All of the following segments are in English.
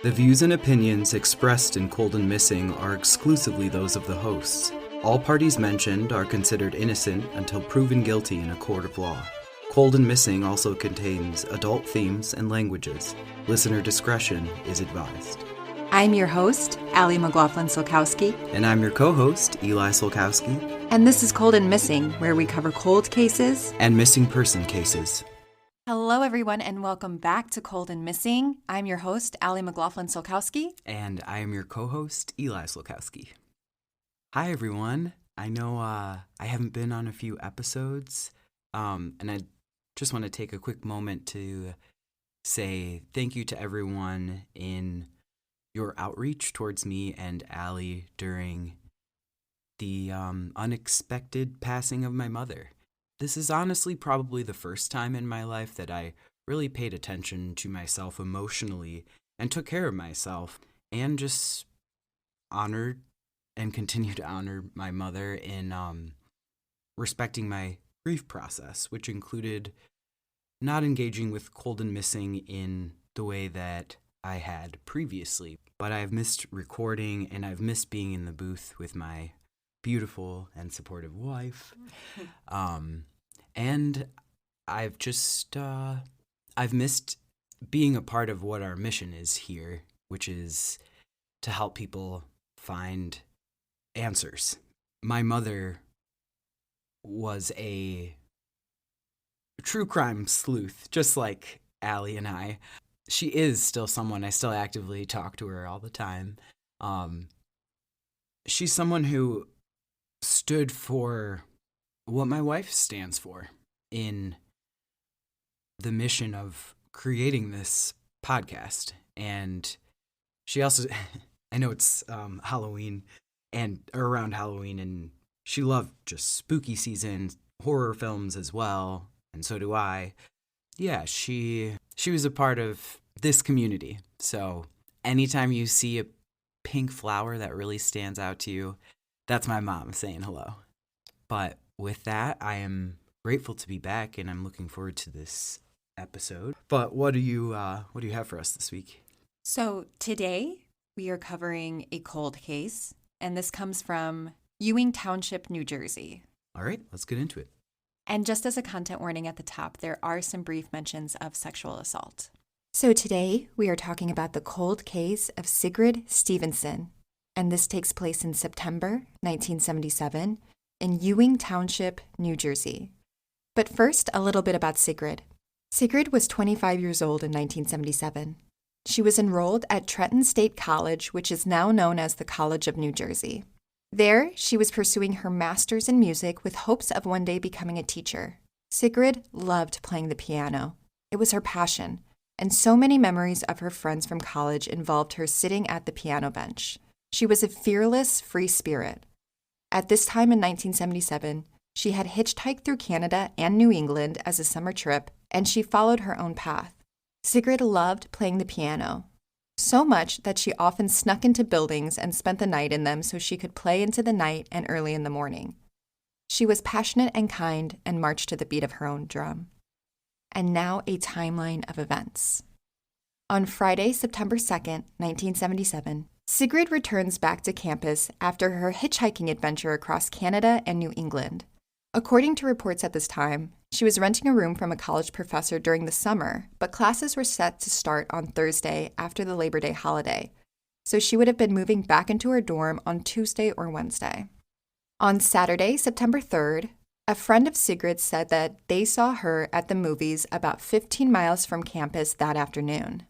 The views and opinions expressed in Cold and Missing are exclusively those of the hosts. All parties mentioned are considered innocent until proven guilty in a court of law. Cold and Missing also contains adult themes and languages. Listener discretion is advised. I'm your host, Allie McLaughlin-Solkowski. And I'm your co-host, Eli Solkowski. And this is Cold and Missing, where we cover cold cases and missing person cases. Hello, everyone, and welcome back to Cold and Missing. I'm your host, Allie McLaughlin-Solkowski. And I am your co-host, Eli Solkowski. Hi, everyone. I know I haven't been on a few episodes, and I just want to take a quick moment to say thank you to everyone in your outreach towards me and Allie during the unexpected passing of my mother. This is honestly probably the first time in my life that I really paid attention to myself emotionally and took care of myself and just honored and continue to honor my mother in respecting my grief process, which included not engaging with Cold and Missing in the way that I had previously. But I've missed recording and I've missed being in the booth with my beautiful and supportive wife. And I've just, I've missed being a part of what our mission is here, which is to help people find answers. My mother was a true crime sleuth, just like Allie and I. She is still someone, I still actively talk to her all the time. She's someone who stood for what my wife stands for in the mission of creating this podcast. And she also, I know it's Halloween and around Halloween, and she loved just spooky season, horror films as well, and so do I. Yeah, she was a part of this community. So anytime you see a pink flower that really stands out to you, that's my mom saying hello. But with that, I am grateful to be back, and I'm looking forward to this episode. But what do you have for us this week? So today we are covering a cold case, and this comes from Ewing Township, New Jersey. All right, let's get into it. And just as a content warning at the top, there are some brief mentions of sexual assault. So today we are talking about the cold case of Sigrid Stevenson, and this takes place in September 1977 in Ewing Township, New Jersey. But first, a little bit about Sigrid. Sigrid was 25 years old in 1977. She was enrolled at Trenton State College, which is now known as the College of New Jersey. There, she was pursuing her master's in music with hopes of one day becoming a teacher. Sigrid loved playing the piano. It was her passion, and so many memories of her friends from college involved her sitting at the piano bench. She was a fearless, free spirit. At this time in 1977, she had hitchhiked through Canada and New England as a summer trip, and she followed her own path. Sigrid loved playing the piano, so much that she often snuck into buildings and spent the night in them so she could play into the night and early in the morning. She was passionate and kind and marched to the beat of her own drum. And now a timeline of events. On Friday, September 2nd, 1977, Sigrid returns back to campus after her hitchhiking adventure across Canada and New England. According to reports at this time, she was renting a room from a college professor during the summer, but classes were set to start on Thursday after the Labor Day holiday, so she would have been moving back into her dorm on Tuesday or Wednesday. On Saturday, September 3rd, a friend of Sigrid said that they saw her at the movies about 15 miles from campus that afternoon.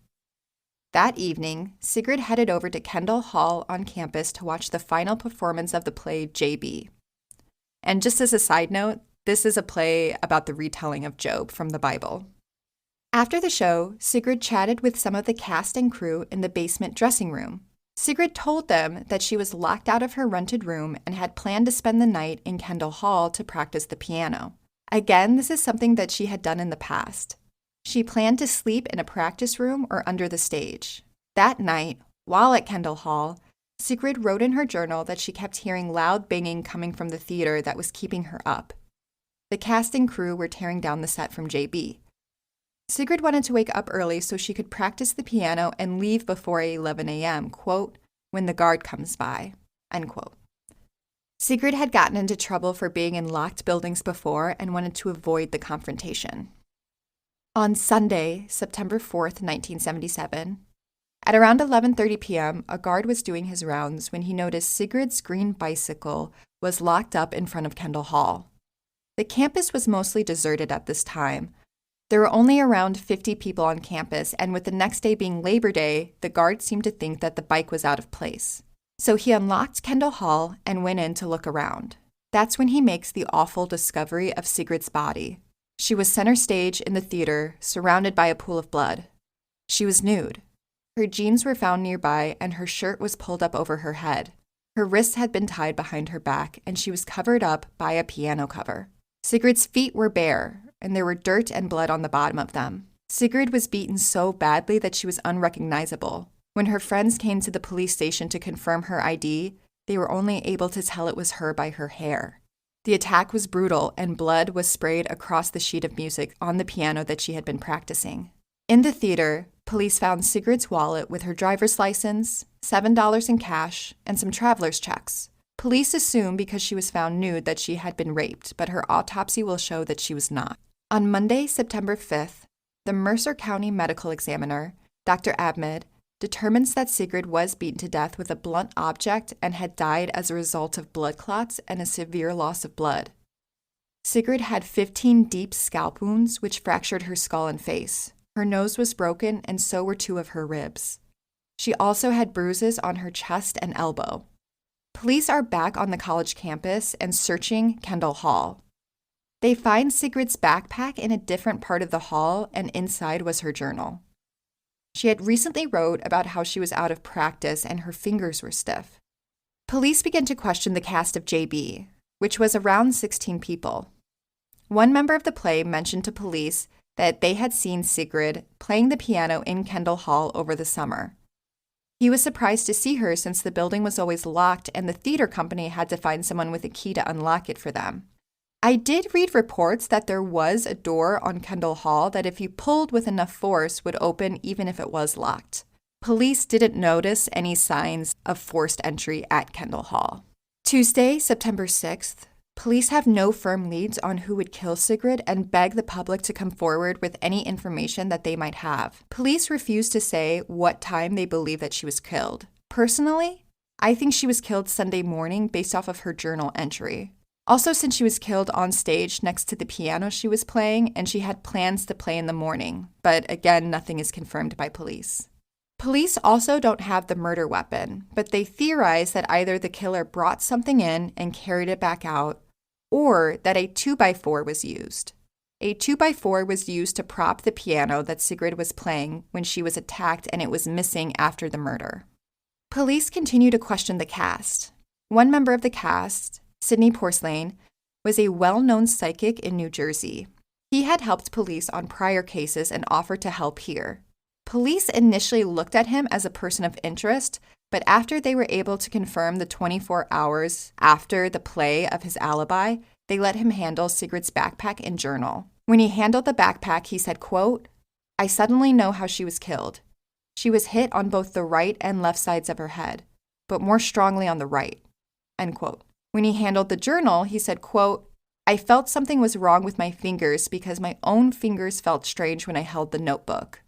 That evening, Sigrid headed over to Kendall Hall on campus to watch the final performance of the play J.B. And just as a side note, this is a play about the retelling of Job from the Bible. After the show, Sigrid chatted with some of the cast and crew in the basement dressing room. Sigrid told them that she was locked out of her rented room and had planned to spend the night in Kendall Hall to practice the piano. Again, this is something that she had done in the past. She planned to sleep in a practice room or under the stage. That night, while at Kendall Hall, Sigrid wrote in her journal that she kept hearing loud banging coming from the theater that was keeping her up. The cast and crew were tearing down the set from JB. Sigrid wanted to wake up early so she could practice the piano and leave before 11 a.m., quote, when the guard comes by, end quote. Sigrid had gotten into trouble for being in locked buildings before and wanted to avoid the confrontation. On Sunday, September 4th, 1977, at around 11:30 p.m., a guard was doing his rounds when he noticed Sigrid's green bicycle was locked up in front of Kendall Hall. The campus was mostly deserted at this time. There were only around 50 people on campus, and with the next day being Labor Day, the guard seemed to think that the bike was out of place. So he unlocked Kendall Hall and went in to look around. That's when he makes the awful discovery of Sigrid's body. She was center stage in the theater, surrounded by a pool of blood. She was nude. Her jeans were found nearby, and her shirt was pulled up over her head. Her wrists had been tied behind her back, and she was covered up by a piano cover. Sigrid's feet were bare, and there were dirt and blood on the bottom of them. Sigrid was beaten so badly that she was unrecognizable. When her friends came to the police station to confirm her ID, they were only able to tell it was her by her hair. The attack was brutal, and blood was sprayed across the sheet of music on the piano that she had been practicing. In the theater, police found Sigrid's wallet with her driver's license, $7 in cash, and some traveler's checks. Police assume because she was found nude that she had been raped, but her autopsy will show that she was not. On Monday, September 5th, the Mercer County Medical Examiner, Dr. Ahmed, determines that Sigrid was beaten to death with a blunt object and had died as a result of blood clots and a severe loss of blood. Sigrid had 15 deep scalp wounds which fractured her skull and face. Her nose was broken, and so were 2 of her ribs. She also had bruises on her chest and elbow. Police are back on the college campus and searching Kendall Hall. They find Sigrid's backpack in a different part of the hall, and inside was her journal. She had recently wrote about how she was out of practice and her fingers were stiff. Police began to question the cast of JB, which was around 16 people. One member of the play mentioned to police that they had seen Sigrid playing the piano in Kendall Hall over the summer. He was surprised to see her since the building was always locked and the theater company had to find someone with a key to unlock it for them. I did read reports that there was a door on Kendall Hall that if you pulled with enough force would open even if it was locked. Police didn't notice any signs of forced entry at Kendall Hall. Tuesday, September 6th, police have no firm leads on who would kill Sigrid and beg the public to come forward with any information that they might have. Police refuse to say what time they believe that she was killed. Personally, I think she was killed Sunday morning based off of her journal entry. Also, since she was killed on stage next to the piano she was playing, and she had plans to play in the morning, but again, nothing is confirmed by police. Police also don't have the murder weapon, but they theorize that either the killer brought something in and carried it back out, or that a 2x4 was used. A 2x4 was used to prop the piano that Sigrid was playing when she was attacked, and it was missing after the murder. Police continue to question the cast. One member of the cast, Sidney Porcelain, was a well-known psychic in New Jersey. He had helped police on prior cases and offered to help here. Police initially looked at him as a person of interest, but after they were able to confirm the 24 hours after the play of his alibi, they let him handle Sigrid's backpack and journal. When he handled the backpack, he said, quote, "I suddenly know how she was killed. She was hit on both the right and left sides of her head, but more strongly on the right," end quote. When he handled the journal, he said, quote, "I felt something was wrong with my fingers because my own fingers felt strange when I held the notebook,"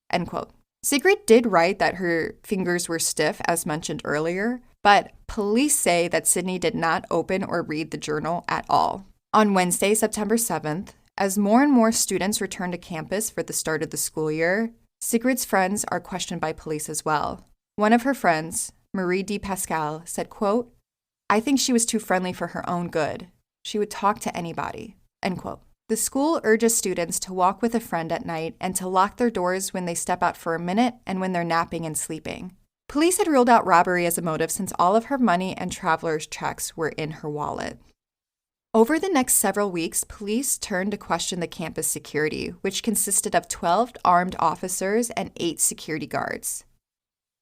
end quote. Sigrid did write that her fingers were stiff, as mentioned earlier, but police say that Sidney did not open or read the journal at all. On Wednesday, September 7th, as more and more students return to campus for the start of the school year, Sigrid's friends are questioned by police as well. One of her friends, Marie D. Pascal, said, quote, "I think she was too friendly for her own good. She would talk to anybody," end quote. The school urges students to walk with a friend at night and to lock their doors when they step out for a minute and when they're napping and sleeping. Police had ruled out robbery as a motive since all of her money and traveler's checks were in her wallet. Over the next several weeks, police turned to question the campus security, which consisted of 12 armed officers and 8 security guards.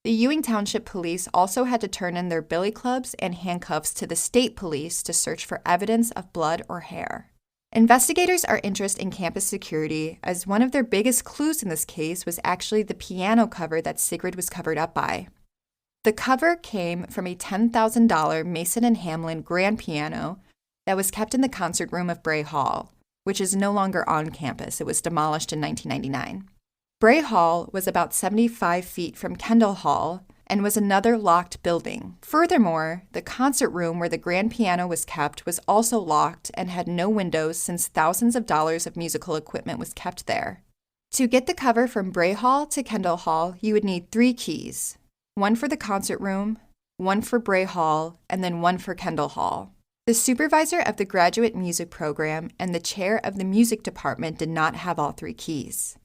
The Ewing Township Police also had to turn in their billy clubs and handcuffs to the state police to search for evidence of blood or hair. Investigators are interested in campus security as one of their biggest clues in this case was actually the piano cover that Sigrid was covered up by. The cover came from a $10,000 Mason & Hamlin grand piano that was kept in the concert room of Bray Hall, which is no longer on campus. It was demolished in 1999. Bray Hall was about 75 feet from Kendall Hall and was another locked building. Furthermore, the concert room where the grand piano was kept was also locked and had no windows since thousands of dollars of musical equipment was kept there. To get the cover from Bray Hall to Kendall Hall, you would need 3 keys. One for the concert room, one for Bray Hall, and then one for Kendall Hall. The supervisor of the graduate music program and the chair of the music department did not have all 3 keys.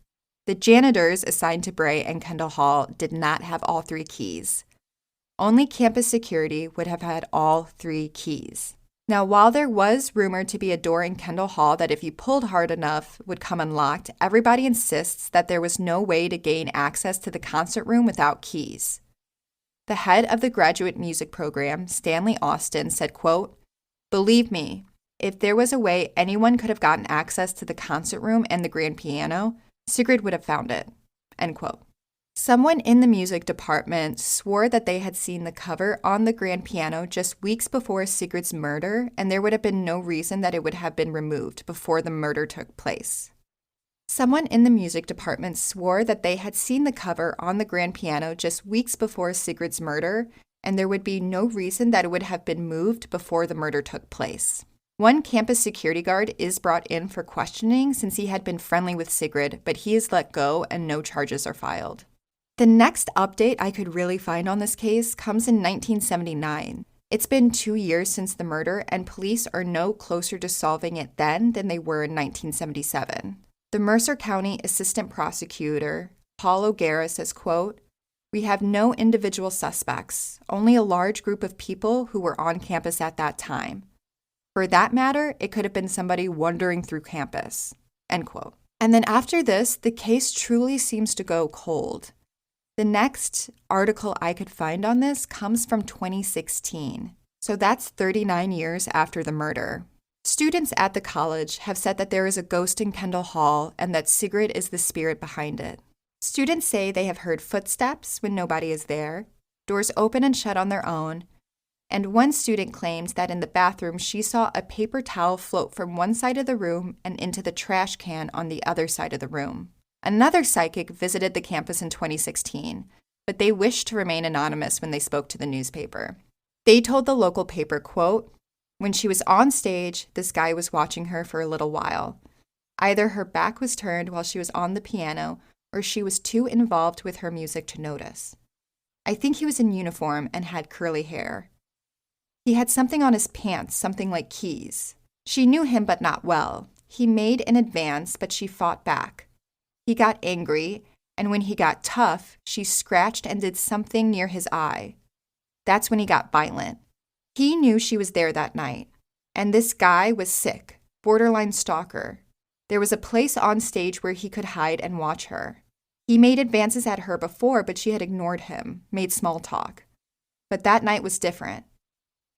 The janitors assigned to Bray and Kendall Hall did not have all 3 keys. Only campus security would have had all 3 keys. Now, while there was rumored to be a door in Kendall Hall that if you pulled hard enough would come unlocked, everybody insists that there was no way to gain access to the concert room without keys. The head of the graduate music program, Stanley Austin, said, quote, "Believe me, if there was a way anyone could have gotten access to the concert room and the grand piano, Sigrid would have found it," end quote. Someone in the music department swore that they had seen the cover on the grand piano just weeks before Sigrid's murder, and there would have been no reason that it would have been removed before the murder took place. Someone in the music department swore that they had seen the cover on the grand piano just weeks before Sigrid's murder, and there would be no reason that it would have been moved before the murder took place. One campus security guard is brought in for questioning since he had been friendly with Sigrid, but he is let go and no charges are filed. The next update I could really find on this case comes in 1979. It's been 2 years since the murder, and police are no closer to solving it then than they were in 1977. The Mercer County Assistant Prosecutor, Paul O'Gara, says, quote, "We have no individual suspects, only a large group of people who were on campus at that time. For that matter, it could have been somebody wandering through campus," end quote. And then after this, the case truly seems to go cold. The next article I could find on this comes from 2016. So that's 39 years after the murder. Students at the college have said that there is a ghost in Kendall Hall and that Sigrid is the spirit behind it. Students say they have heard footsteps when nobody is there, doors open and shut on their own, and one student claims that in the bathroom she saw a paper towel float from one side of the room and into the trash can on the other side of the room. Another psychic visited the campus in 2016, but they wished to remain anonymous when they spoke to the newspaper. They told the local paper, quote, "When she was on stage, this guy was watching her for a little while. Either her back was turned while she was on the piano, or she was too involved with her music to notice. I think he was in uniform and had curly hair. He had something on his pants, something like keys. She knew him, but not well. He made an advance, but she fought back. He got angry, and when he got tough, she scratched and did something near his eye. That's when he got violent. He knew she was there that night. And this guy was sick, borderline stalker. There was a place on stage where he could hide and watch her. He made advances at her before, but she had ignored him, made small talk. But that night was different.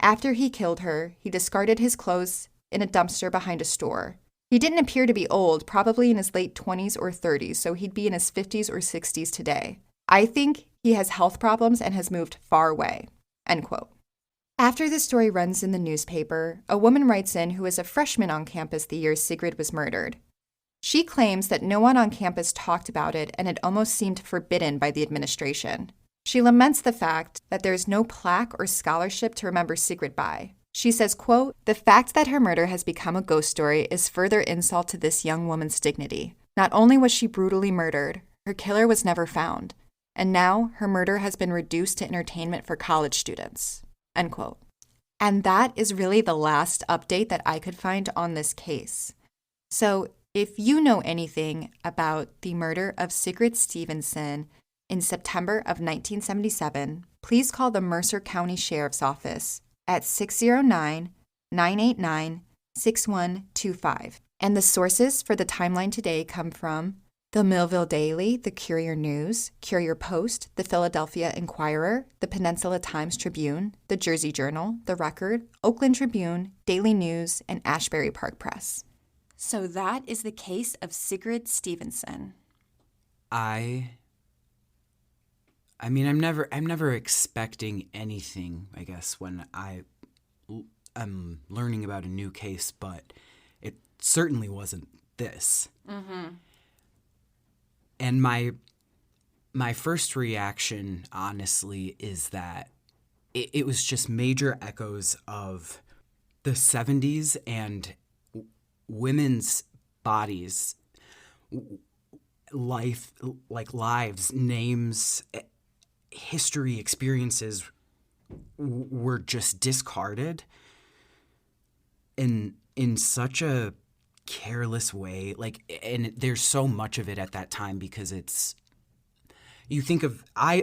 After he killed her, he discarded his clothes in a dumpster behind a store. He didn't appear to be old, probably in his late 20s or 30s, so he'd be in his 50s or 60s today. I think he has health problems and has moved far away," end quote. After the story runs in the newspaper, a woman writes in who was a freshman on campus the year Sigrid was murdered. She claims that no one on campus talked about it and it almost seemed forbidden by the administration. She laments the fact that there is no plaque or scholarship to remember Sigrid by. She says, quote, "The fact that her murder has become a ghost story is further insult to this young woman's dignity. Not only was she brutally murdered, her killer was never found, and now her murder has been reduced to entertainment for college students," end quote. And that is really the last update that I could find on this case. So if you know anything about the murder of Sigrid Stevenson in September of 1977, please call the Mercer County Sheriff's Office at 609-989-6125. And the sources for the timeline today come from the Millville Daily, the Courier News, Courier Post, the Philadelphia Inquirer, the Peninsula Times-Tribune, the Jersey Journal, the Record, Oakland Tribune, Daily News, and Ashbury Park Press. So that is the case of Sigrid Stevenson. I'm never expecting anything, I guess, when I'm learning about a new case, but it certainly wasn't this. Mm-hmm. And my first reaction, honestly, is that it was just major echoes of the 70s and women's bodies, lives, names, history, experiences were just discarded in such a careless way. And there's so much of it at that time because it's, you think of, I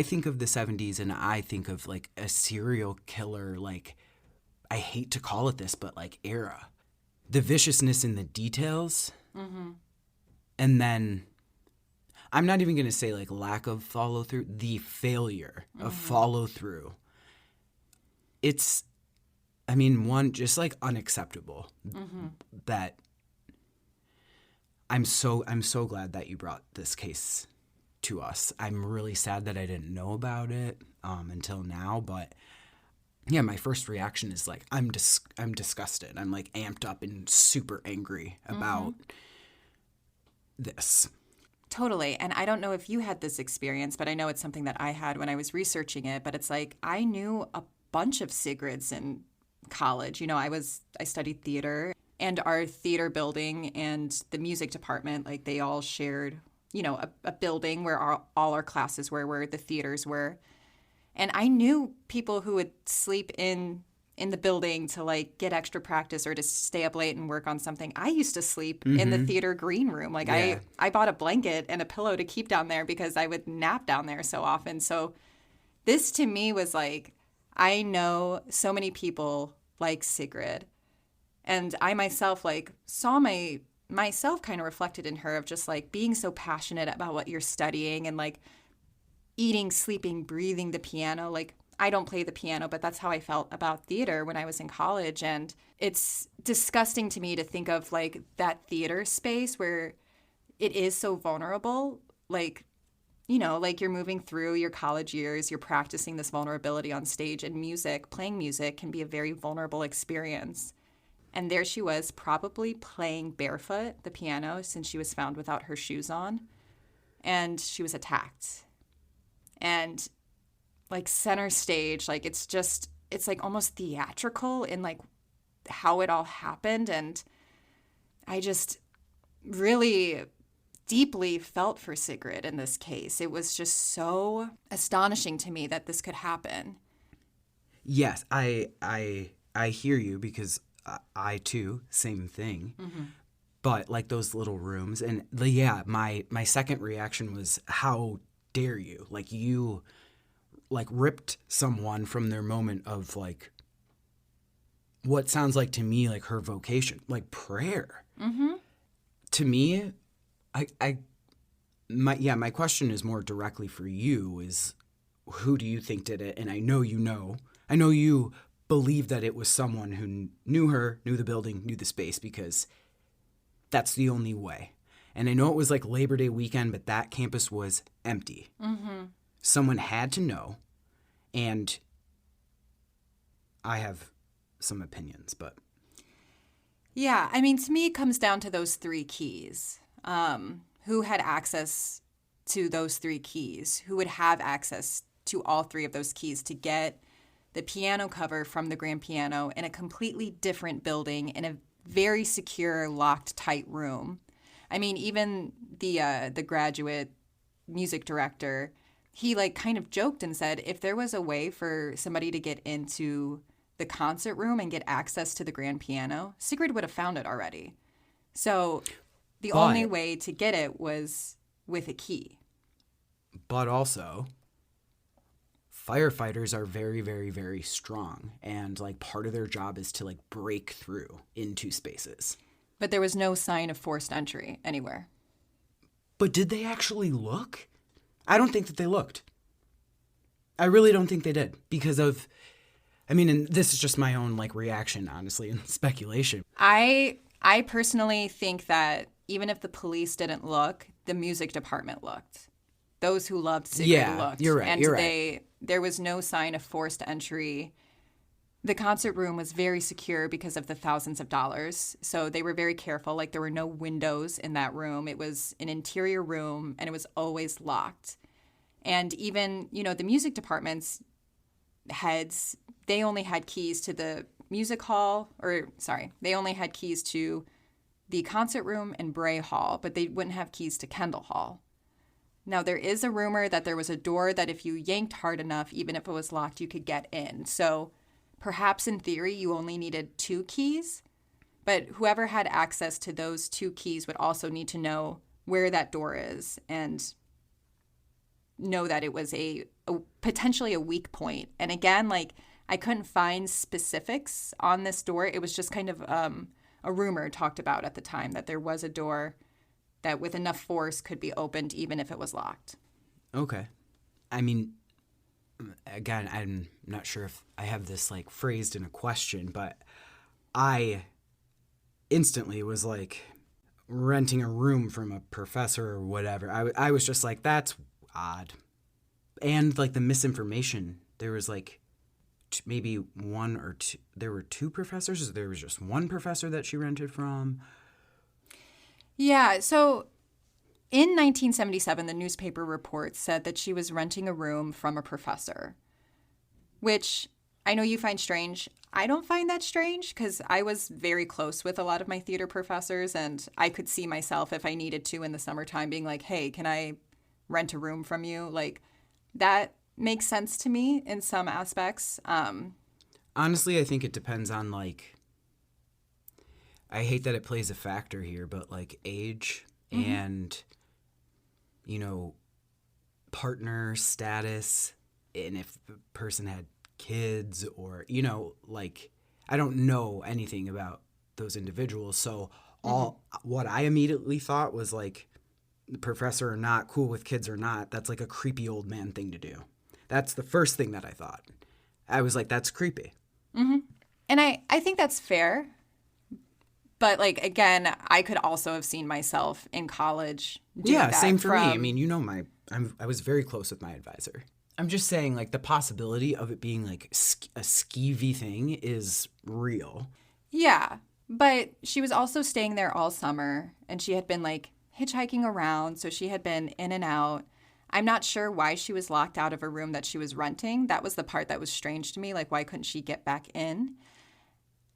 think of the 70s and I think of like a serial killer, like, I hate to call it this, but like era. The viciousness in the details. Mm-hmm. And then, I'm not even going to say like lack of follow through, the failure of follow through. It's, one, just like unacceptable. Mm-hmm. That I'm so glad that you brought this case to us. I'm really sad that I didn't know about it until now, but yeah, my first reaction is like I'm disgusted. I'm like amped up and super angry about this. Totally. And I don't know if you had this experience, but I know it's something that I had when I was researching it. But it's like I knew a bunch of Sigrids in college. I studied theater, and our theater building and the music department, like they all shared, a building where all our classes were, where the theaters were. And I knew people who would sleep in the building to like get extra practice or to stay up late and work on something. I used to sleep in the theater green room. Like I bought a blanket and a pillow to keep down there because I would nap down there so often. So this to me was like, I know so many people like Sigrid. And I myself like saw myself kind of reflected in her of just like being so passionate about what you're studying and like eating, sleeping, breathing the piano. Like I don't play the piano, but that's how I felt about theater when I was in college. And it's disgusting to me to think of like that theater space where it is so vulnerable. Like, like you're moving through your college years, you're practicing this vulnerability on stage, and playing music can be a very vulnerable experience. And there she was, probably playing barefoot the piano since she was found without her shoes on. And she was attacked. And like center stage, like it's like almost theatrical in like how it all happened. And I just really deeply felt for Sigrid in this case. It was just so astonishing to me that this could happen. Yes, I hear you because I too, same thing. Mm-hmm. But like those little rooms, and my second reaction was, how dare you? Like you like ripped someone from their moment of like what sounds like to me like her vocation, like prayer. Mm-hmm. To me, my question is more directly for you is, who do you think did it? And I know you believe that it was someone who knew her, knew the building, knew the space, because that's the only way. And I know it was like Labor Day weekend, but that campus was empty. Mm-hmm. Someone had to know, and I have some opinions, but... Yeah, to me it comes down to those three keys. Who had access to those three keys? Who would have access to all three of those keys to get the piano cover from the grand piano in a completely different building in a very secure, locked, tight room? Even the graduate music director, he like kind of joked and said if there was a way for somebody to get into the concert room and get access to the grand piano, Sigrid would have found it already. So the only way to get it was with a key. But also, firefighters are very, very, very strong. And like part of their job is to like break through into spaces. But there was no sign of forced entry anywhere. But did they actually look? I don't think that they looked. I really don't think they did because of, and this is just my own like reaction, honestly, and speculation. I I personally think that even if the police didn't look, the music department looked. Those who loved Sigrid looked. You're right. And You're right. there was no sign of forced entry. The concert room was very secure because of the thousands of dollars. So they were very careful. Like there were no windows in that room. It was an interior room and it was always locked. And even, the music department's heads, they only had keys to the they only had keys to the concert room and Bray Hall, but they wouldn't have keys to Kendall Hall. Now, there is a rumor that there was a door that if you yanked hard enough, even if it was locked, you could get in. So perhaps in theory, you only needed 2 keys, but whoever had access to those 2 keys would also need to know where that door is and know that it was a potentially a weak point. And again, I couldn't find specifics on this door. It was just kind of a rumor talked about at the time that there was a door that with enough force could be opened even if it was locked. Okay. I mean, again, I'm not sure if I have this phrased in a question, but I instantly was renting a room from a professor or whatever. I was just that's odd. And the misinformation, there was maybe one or two, there were 2 professors, or there was just one professor that she rented from? Yeah, so in 1977, the newspaper report said that she was renting a room from a professor, which I know you find strange. I don't find that strange because I was very close with a lot of my theater professors, and I could see myself if I needed to in the summertime being hey, can I rent a room from you? That makes sense to me in some aspects. Honestly, I think it depends on I hate that it plays a factor here, but age and, partner status, and if the person had kids or, I don't know anything about those individuals. So what I immediately thought was the professor or not, cool with kids or not, that's a creepy old man thing to do. That's the first thing that I thought. I was that's creepy. Mm-hmm. And I think that's fair. But again, I could also have seen myself in college doing that. Yeah, same for me. I mean, I was very close with my advisor. I'm just saying the possibility of it being a skeevy thing is real. Yeah, but she was also staying there all summer, and she had been hitchhiking around, so she had been in and out. I'm not sure why she was locked out of a room that she was renting. That was the part that was strange to me. Why couldn't she get back in?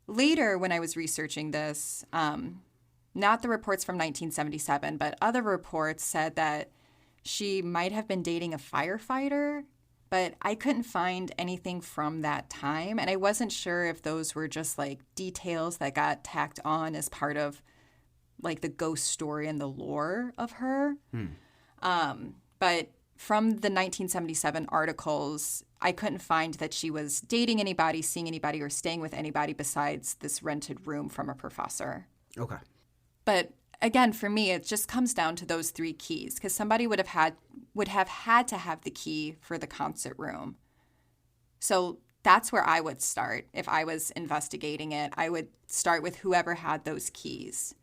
Later, when I was researching this, not the reports from 1977, but other reports said that she might have been dating a firefighter, but I couldn't find anything from that time. And I wasn't sure if those were just details that got tacked on as part of the ghost story and the lore of her. But from the 1977 articles, I couldn't find that she was dating anybody, seeing anybody, or staying with anybody besides this rented room from a professor. Okay. But again, for me, it just comes down to those 3 keys, because somebody would have had to have the key for the concert room. So that's where I would start if I was investigating it. I would start with whoever had those keys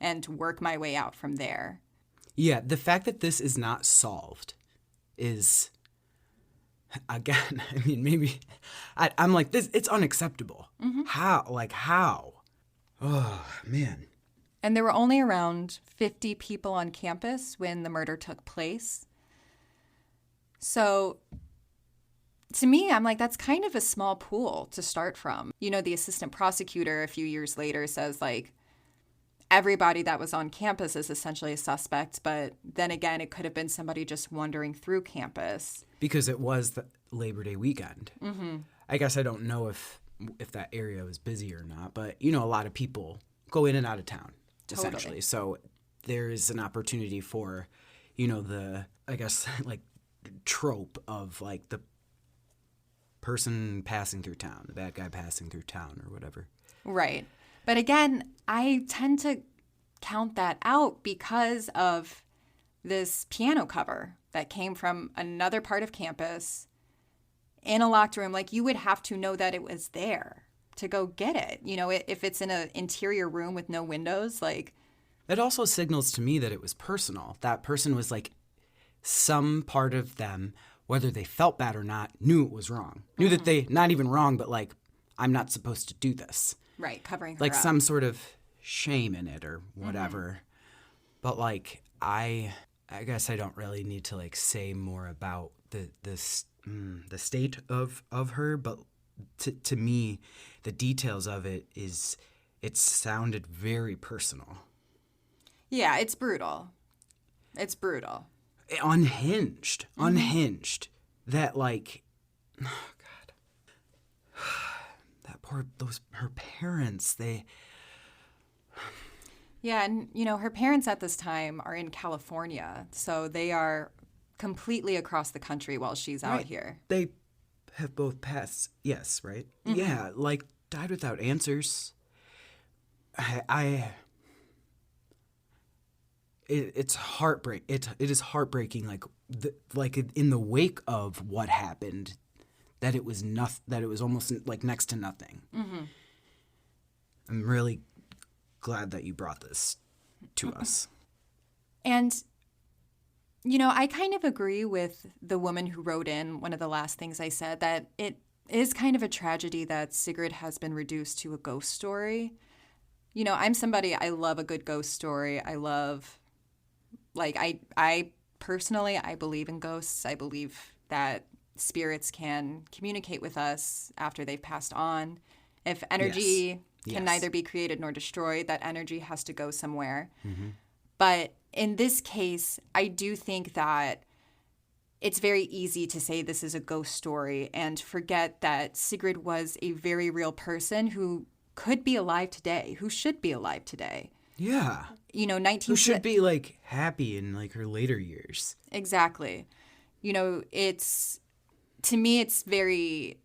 and work my way out from there. Yeah, the fact that this is not solved is, again, I mean, maybe I'm this, it's unacceptable. Mm-hmm. How? Oh, man. And there were only around 50 people on campus when the murder took place. So to me, I'm that's kind of a small pool to start from. The assistant prosecutor a few years later says everybody that was on campus is essentially a suspect, but then again, it could have been somebody just wandering through campus. Because it was the Labor Day weekend. Mm-hmm. I guess I don't know if that area was busy or not, but, a lot of people go in and out of town, essentially. So there is an opportunity for, the, I guess, trope of, the person passing through town, the bad guy passing through town or whatever. Right. But again, I tend to count that out because of this piano cover that came from another part of campus in a locked room. You would have to know that it was there. to go get it. You know, if it's in an interior room with no windows, like... It also signals to me that it was personal. That person was like, some part of them, whether they felt bad or not, knew it was wrong. Knew that they, not even wrong, but like, I'm not supposed to do this. Right, covering her like up. some sort of shame in it or whatever. But like, I guess I don't really need to like say more about the state of her, but to me, the details of it sounded very personal. Yeah, it's brutal. It's brutal. Unhinged. That like, oh God, her parents, they... Yeah, and, you know, her parents at this time are in California, so they are completely across the country while she's out here. They have both passed, yes, right? Yeah, like, died without answers. It's heartbreak. It is heartbreaking, like in the wake of what happened, that it was that it was almost like next to nothing. I'm really glad that you brought this to us. And, you know, I kind of agree with the woman who wrote in one of the last things I said, that it is kind of a tragedy that Sigrid has been reduced to a ghost story. You know, I'm somebody, I love a good ghost story. I love, like, I personally, I believe in ghosts. I believe that spirits can communicate with us after they've passed on. If energy can neither be created nor destroyed, that energy has to go somewhere. But in this case, I do think that it's very easy to say this is a ghost story and forget that Sigrid was a very real person who could be alive today, who should be alive today. Yeah. You know, who should be like happy in like her later years. Exactly. You know, to me, it's very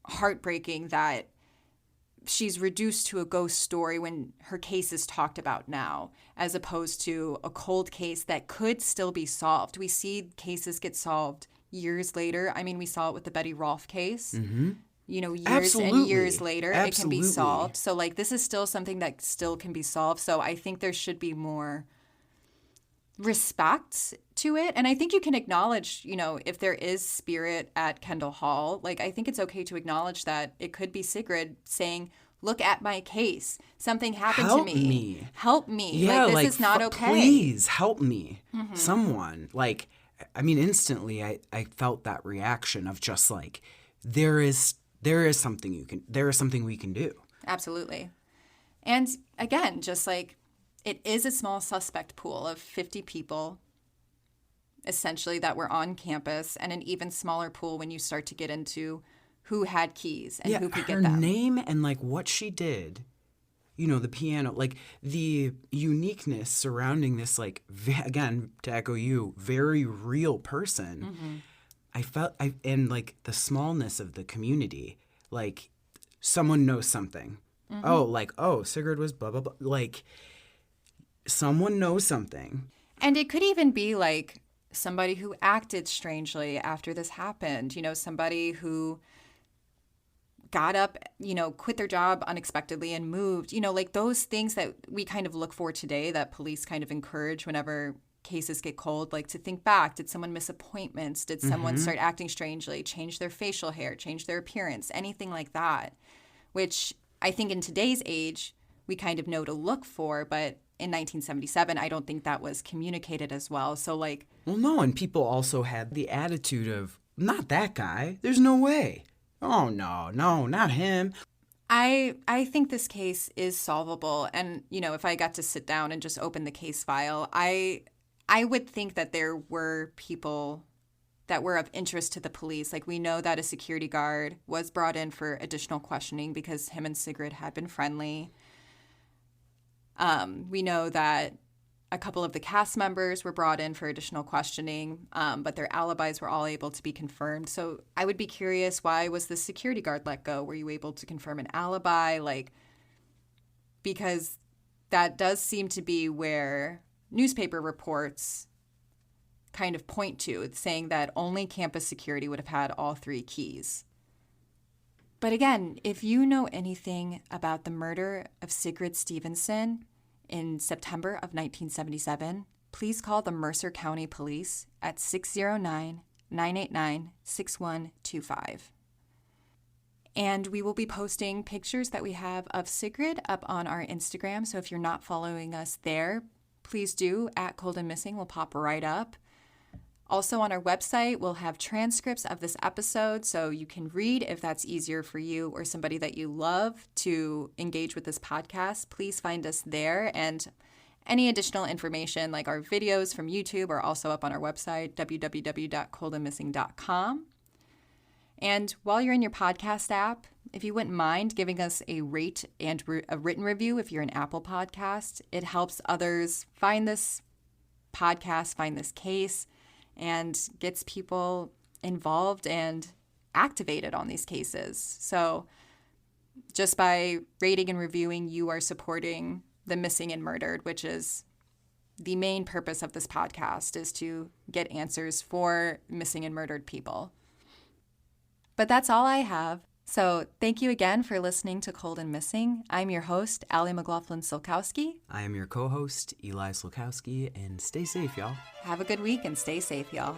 heartbreaking that she's reduced to a ghost story when her case is talked about now, as opposed to a cold case that could still be solved. We see cases get solved years later. I mean, we saw it with the Betty Rolfe case. You know, years and years later, it can be solved. So, like, this is still something that still can be solved. So I think there should be more respect to it. And I think you can acknowledge, you know, if there is spirit at Kendall Hall, like, I think it's okay to acknowledge that it could be Sigrid saying, look at my case. Something happened to me. Help me. Yeah, like, this is not okay. Please help me. Someone. Like, I mean, instantly I felt that reaction of just like, there is something we can do. Absolutely. And again, just like, it is a small suspect pool of 50 people, essentially, that were on campus, and an even smaller pool when you start to get into who had keys and who could get them. Her name and like what she did, you know, the piano, like the uniqueness surrounding this, like, again, to echo you, very real person. And like the smallness of the community, like someone knows something. Sigrid was blah, blah, blah. Like, someone knows something. And it could even be like somebody who acted strangely after this happened, you know, somebody who got up, you know, quit their job unexpectedly and moved, you know, like those things that we kind of look for today that police kind of encourage whenever cases get cold, like to think back. Did someone miss appointments? Did someone start acting strangely, change their facial hair, change their appearance, anything like that, which I think in today's age, we kind of know to look for, but in 1977, I don't think that was communicated as well. So like... Well, no, and people also had the attitude of, not that guy. There's no way. Oh, no, not him. I think this case is solvable. And, you know, if I got to sit down and just open the case file, I would think that there were people that were of interest to the police. Like, we know that a security guard was brought in for additional questioning because him and Sigrid had been friendly. We know that a couple of the cast members were brought in for additional questioning, but their alibis were all able to be confirmed. So I would be curious, why was the security guard let go? Were you able to confirm an alibi? Like, because that does seem to be where newspaper reports kind of point to, saying that only campus security would have had all 3 keys. But again, if you know anything about the murder of Sigrid Stevenson in September of 1977, please call the Mercer County Police at 609-989-6125. And we will be posting pictures that we have of Sigrid up on our Instagram. So if you're not following us there, please do. At Cold and Missing will pop right up. Also on our website, we'll have transcripts of this episode so you can read if that's easier for you or somebody that you love to engage with this podcast. Please find us there. And any additional information like our videos from YouTube are also up on our website, www.coldandmissing.com. And while you're in your podcast app, if you wouldn't mind giving us a rate and a written review if you're an Apple Podcast, it helps others find this podcast, find this case, and gets people involved and activated on these cases. So just by rating and reviewing, you are supporting the missing and murdered, which is the main purpose of this podcast, is to get answers for missing and murdered people. But that's all I have. So thank you again for listening to Cold and Missing. I'm your host, Allie McLaughlin-Silkowski. I am your co-host, Eli Slokowski, and stay safe, y'all. Have a good week and stay safe, y'all.